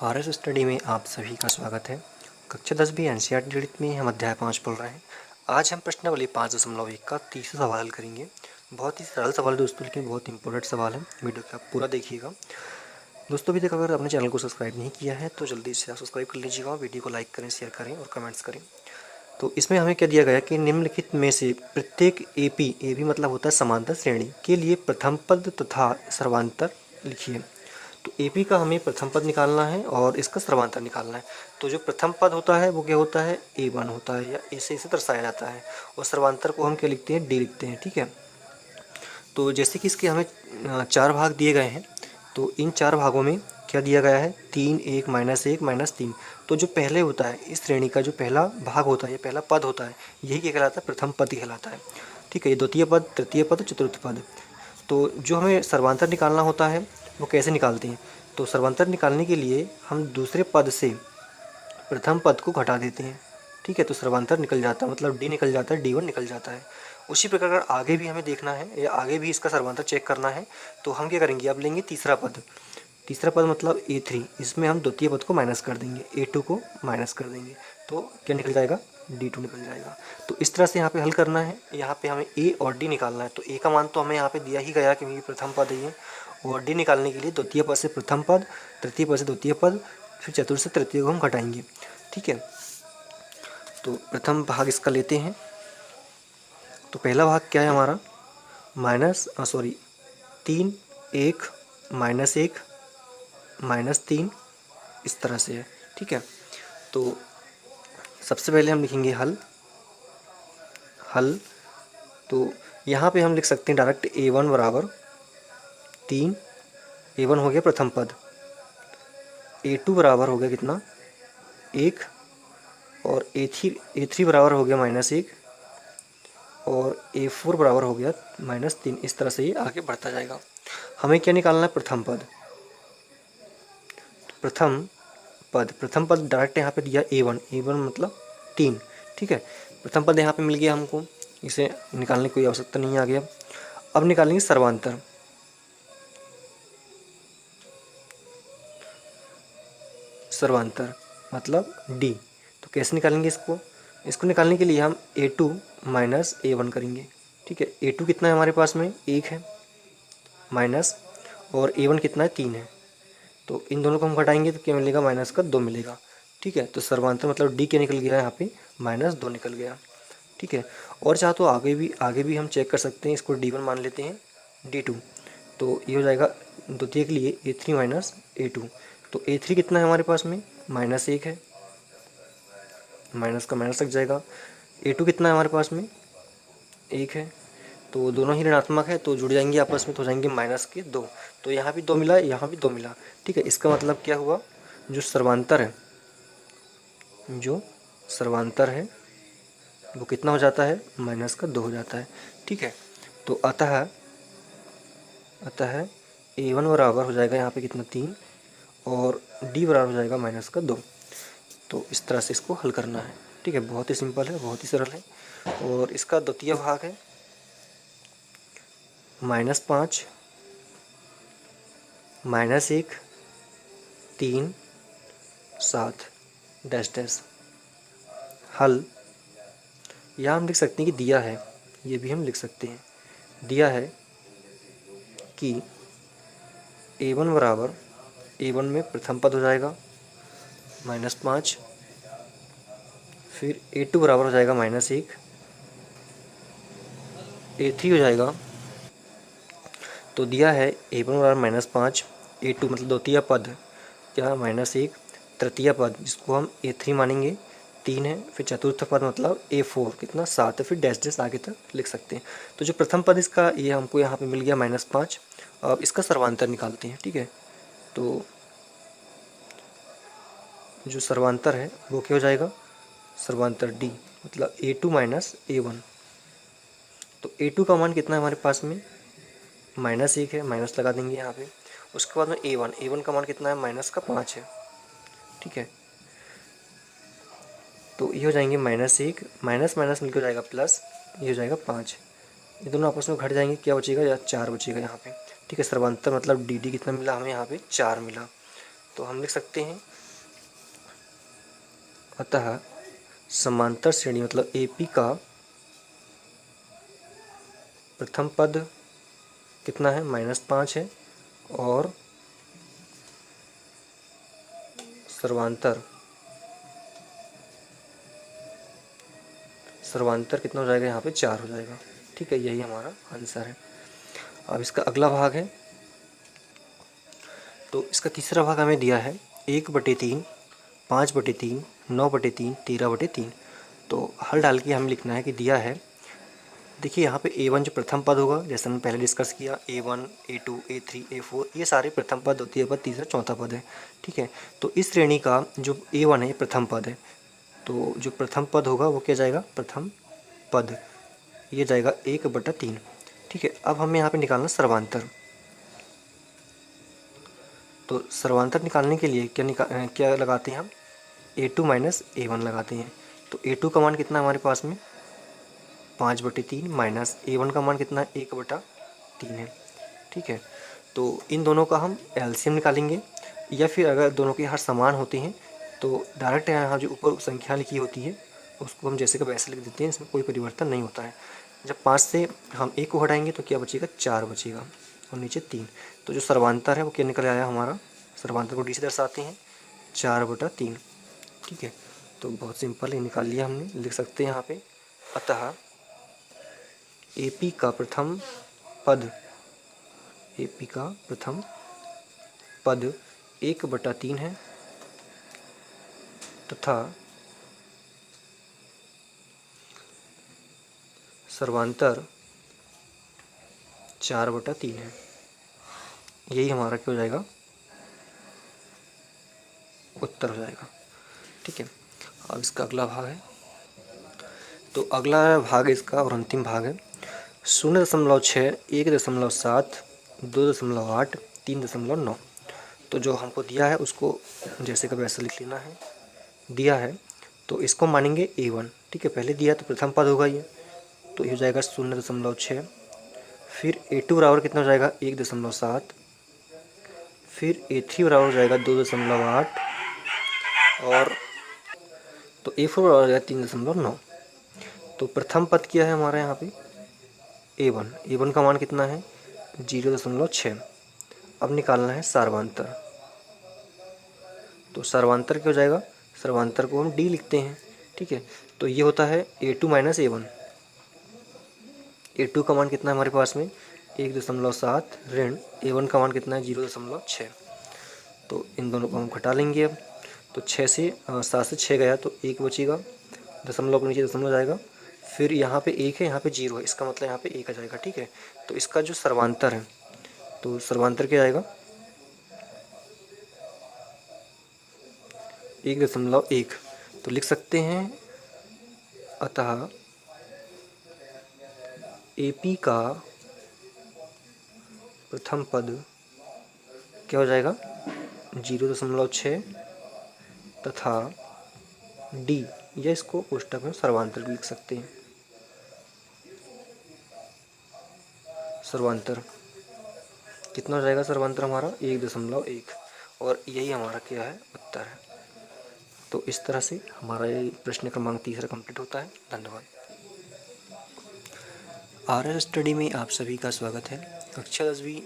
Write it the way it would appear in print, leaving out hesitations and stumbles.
RS study में आप सभी का स्वागत है। कक्षा 10 एनसीईआरटी गणित में हम अध्याय 5 पढ़ रहे हैं। आज हम प्रश्नावली 5.1 का तीसरा सवाल हल करेंगे। बहुत ही सरल सवाल है दोस्तों, लेकिन बहुत इंपॉर्टेंट सवाल है। वीडियो को आप पूरा देखिएगा दोस्तों। अभी तक अगर अपने चैनल को सब्सक्राइब नहीं किया है तो जल्दी से सब्सक्राइब कर लीजिएगा। वीडियो को लाइक करें, शेयर करें और कमेंट्स करें। तो इसमें हमें क्या दिया गया कि निम्नलिखित में से प्रत्येक एपी मतलब होता है समांतर श्रेणी के लिए प्रथम पद तथा सर्वांतर लिखिए। तो एपी का हमें प्रथम पद निकालना है और इसका सर्वांतर निकालना है। तो जो प्रथम पद होता है वो क्या होता है, A1 होता है, या ऐसे इसे दर्शाया जाता है। और सर्वांतर को हम क्या लिखते हैं, D लिखते हैं। ठीक है। तो जैसे कि इसके हमें 4 भाग दिए गए हैं, तो इन 4 भागों में क्या दिया गया है, 3, 1, -1, -3। तो जो पहले होता है इस श्रेणी का, जो पहला भाग होता है या पहला पद होता है, यही क्या कहलाता है, प्रथम पद कहलाता है। ठीक है। ये द्वितीय पद, तृतीय पद, चतुर्थ पद। तो जो हमें सर्वांतर निकालना होता है वो कैसे निकालते हैं, तो सर्वांतर निकालने के लिए हम दूसरे पद से प्रथम पद को घटा देते हैं। ठीक है। तो सर्वांतर निकल जाता है, मतलब D निकल जाता है, D1 निकल जाता है। उसी प्रकार अगर आगे भी हमें देखना है या आगे भी इसका सर्वांतर चेक करना है तो हम क्या करेंगे, अब लेंगे तीसरा पद। तीसरा पद मतलब A3, इसमें हम द्वितीय पद को माइनस कर देंगे, A2 को माइनस कर देंगे, तो क्या निकल जाएगा, D2 निकल जाएगा। तो इस तरह से यहाँ पे हल करना है। यहाँ पे हमें A और D निकालना है। तो A का मान तो हमें यहाँ पे दिया ही गया क्योंकि प्रथम पद है ये, और D निकालने के लिए द्वितीय पद से प्रथम पद, तृतीय पद से द्वितीय पद, फिर चतुर्थ से तृतीय को हम घटाएंगे। ठीक है। तो प्रथम भाग इसका लेते हैं। तो पहला भाग क्या है हमारा, 3, 1, -1, -3, इस तरह से है। ठीक है। तो सबसे पहले हम लिखेंगे हल। तो यहाँ पे हम लिख सकते हैं डायरेक्ट A1 बराबर 3, A1 हो गया प्रथम पद, A2 बराबर हो गया कितना, 1, और A3 बराबर हो गया -1, और A4 बराबर हो गया -3। इस तरह से ये आगे बढ़ता जाएगा। हमें क्या निकालना है, प्रथम पद। प्रथम पद डायरेक्ट यहाँ पे दिया A1 मतलब 3। ठीक है। प्रथम पद यहाँ पे मिल गया हमको, इसे निकालने की कोई आवश्यकता नहीं आ गया। अब निकालेंगे सर्वांतर। सर्वांतर मतलब D। तो कैसे निकालेंगे इसको निकालने के लिए हम A2 माइनस A1 करेंगे। ठीक है। A2 कितना है हमारे पास में, 1 है, माइनस, और A1 कितना है, 3 है। तो इन दोनों को हम घटाएंगे तो क्या मिलेगा, -2 मिलेगा। ठीक है। तो सर्वांतर मतलब D क्या निकल गया यहाँ पे, -2 निकल गया। ठीक है। और चाहे तो आगे भी हम चेक कर सकते हैं। इसको D1 मान लेते हैं, D2। तो ये हो जाएगा द्वितीय के लिए A3 माइनस A2। तो A3 कितना है हमारे पास में, -1 है, माइनस का माइनस लग जाएगा। A2 कितना है हमारे पास में, 1 है। तो दोनों ही ऋणात्मक है तो जुड़ जाएंगे आपस में, तो हो जाएंगे -2। तो यहाँ भी 2 मिला, यहाँ भी 2 मिला। ठीक है। इसका मतलब क्या हुआ, जो सर्वांतर है वो कितना हो जाता है, -2 हो जाता है। ठीक है। तो अतः A1 बराबर हो जाएगा यहाँ पे कितना, 3, और D बराबर हो जाएगा -2। तो इस तरह से इसको हल करना है। ठीक है। बहुत ही सिंपल है, बहुत ही सरल है। और इसका द्वितीय भाग है -5, -1, 3, 7, डैश डैश। हल, यहाँ हम लिख सकते हैं कि दिया है, ये भी हम लिख सकते हैं, दिया है कि A1 बराबर, A1 में प्रथम पद हो जाएगा -5, फिर A2 बराबर हो जाएगा -1, A3 हो जाएगा। तो दिया है A1 बराबर -5, A2 मतलब द्वितीय पद क्या, -1, तृतीय पद जिसको हम A3 मानेंगे 3 है, फिर चतुर्थ पद मतलब A4 कितना, 7 है, फिर डैश डैश आगे तक लिख सकते हैं। तो जो प्रथम पद इसका ये हमको यहाँ पे मिल गया -5। अब इसका सर्वांतर निकालते हैं। ठीक है। तो जो सर्वांतर है वो क्या हो जाएगा, सर्वांतर D मतलब A2 माइनस A1। तो A2 का मान कितना है हमारे पास में, -1 है, माइनस लगा देंगे यहाँ पे। उसके बाद में A1 का मान कितना है, -5 है। ठीक है। तो ये हो जाएंगे -1, माइनस माइनस मिलकर हो जाएगा प्लस, ये हो जाएगा 5। ये दोनों आपस में घट जाएंगे, क्या बचेगा, या 4 बचेगा यहाँ पे। ठीक है। सर्वांतर मतलब D कितना मिला हमें यहाँ पे, 4 मिला। तो हम लिख सकते हैं अतः समांतर श्रेणी मतलब AP का प्रथम पद कितना है, -5 है, और सर्वांतर कितना हो जाएगा, यहाँ पे 4 हो जाएगा। ठीक है, यही हमारा आंसर है। अब इसका अगला भाग है, तो इसका तीसरा भाग हमें दिया है 1/3, 5/3, 9/3, 13/3। तो हल डाल के हमें लिखना है कि दिया है, देखिए यहाँ पे A1 जो प्रथम पद होगा, जैसे हमने पहले डिस्कस किया, A1, A2, A3, A4 ये सारे प्रथम पद होती है, पद तीसरा चौथा पद है। ठीक है, तो इस श्रेणी का जो A1 है ये प्रथम पद है, तो जो प्रथम पद होगा वो क्या जाएगा, प्रथम पद, ये जाएगा 1/3। ठीक है, अब हमें यहाँ पे निकालना सर्वांतर। तो सर्वांतर निकालने के लिए क्या लगाते हैं हम, A2 माइनस A1 लगाते हैं। तो A2 का मान कितना है हमारे पास में, 5/3, माइनस A1 का मान कितना है, 1/3 है। ठीक है, तो इन दोनों का हम एलसीएम निकालेंगे, या फिर अगर दोनों के हर समान होते हैं तो डायरेक्ट यहाँ जो ऊपर संख्या लिखी होती है उसको हम जैसे का वैसे लिख देते हैं, इसमें कोई परिवर्तन नहीं होता है। जब 5 से हम 1 को हटाएंगे तो क्या बचेगा, 4 बचेगा, और नीचे 3। तो जो सर्वांतर है वो क्या निकल आया हमारा, सर्वांतर को डी से दर्शाते हैं 4/3। ठीक है, तो बहुत सिंपल है, निकाल लिया हमने। लिख सकते हैं यहाँ पे अतः AP का प्रथम पद, AP का प्रथम पद 1/3 है, तथा सर्वांतर 4/3 है। यही हमारा क्या हो जाएगा, उत्तर हो जाएगा। ठीक है, अब इसका अगला भाग है, तो अगला भाग इसका और अंतिम भाग है 0.6, 1.7, 2.8, 3.9। तो जो हमको दिया है उसको जैसे का वैसे लिख लेना है। दिया है तो इसको मानेंगे A1। ठीक है, पहले दिया तो प्रथम पद होगा ये, तो ये हो जाएगा 0.6। फिर A2 बराबर कितना हो जाएगा, 1.7। फिर A3 बराबर हो जाएगा 2.8, और तो A4 बराबर हो जाएगा 3.9। तो प्रथम पद क्या है हमारा यहाँ पे, A1। A1 का मान कितना है, 0.6। अब निकालना है सर्वांतर। तो सर्वांतर क्या हो जाएगा, सर्वांतर को हम D लिखते हैं। ठीक है, तो ये होता है A2 माइनस A1। A2 का मान कितना है हमारे पास में, 1.7, ऋण A1 का मान कितना है, 0.6। तो इन दोनों को हम घटा लेंगे अब। तो 7 से 6 गया तो 1 बचेगा, दशमलव के नीचे दशमलव जाएगा। फिर यहाँ पे 1 है, यहाँ पे 0 है, इसका मतलब यहाँ पे 1 आ जाएगा। ठीक है, तो इसका जो सर्वांतर है, तो सर्वांतर क्या आएगा, 1.1। तो लिख सकते हैं अतः AP का प्रथम पद क्या हो जाएगा, 0.6, तथा D, या इसको कोष्टक में सर्वांतर भी लिख सकते हैं। सर्वांतर कितना हो जाएगा, सर्वांतर हमारा 1.1, और यही हमारा क्या है, उत्तर है। तो इस तरह से हमारा ये प्रश्न क्रमांक 3 कंप्लीट होता है। धन्यवाद। RS स्टडी में आप सभी का स्वागत है। कक्षा 10वीं